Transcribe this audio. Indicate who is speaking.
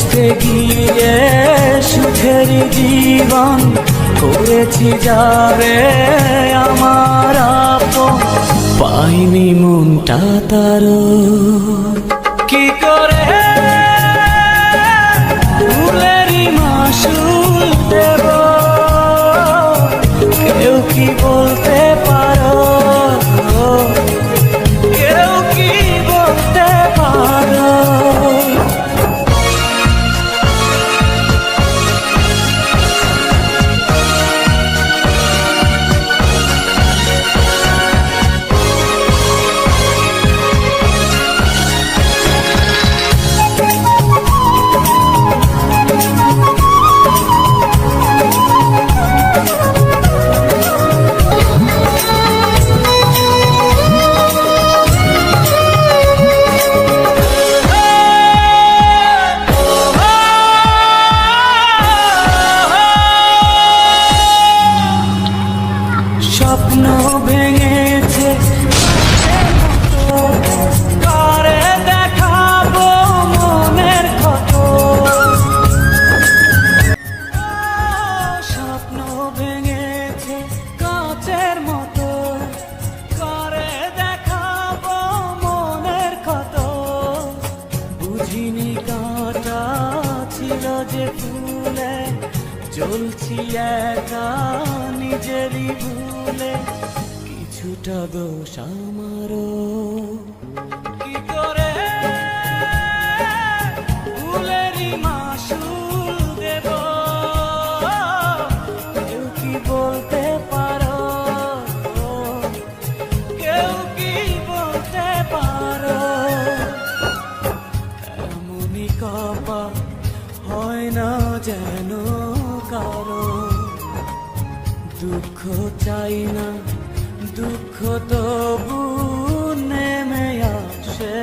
Speaker 1: বুঝতে গিয়ে সুখের জীবন করেছি যারে আমার আপন, পাইনি মনটা তার। কি করে ফুলেরই মাসুল দেব, কেউ কি বলতে পারো, কেউ কি বলতে পারো। স্বপ্ন ভেঙেছে কারে দেখাবো মনের ক্ষত, স্বপ্ন ভেঙেছে কাচের মতো, কারে দেখাবো মনের ক্ষত। বুঝিনি কাঁটা ছিল যে ফুলে, চলছি একা নিজেরই ভুলে, কিছুটা দোষ আমারও। কি করে ফুলেরই মাসুল দেব, কেউ কি বলতে পারো, কেউ কি বলতে পারো। এমনই কপাল হয় না যেন কারো, দুঃখ চাই না দুঃখ তবু নেমে আসে।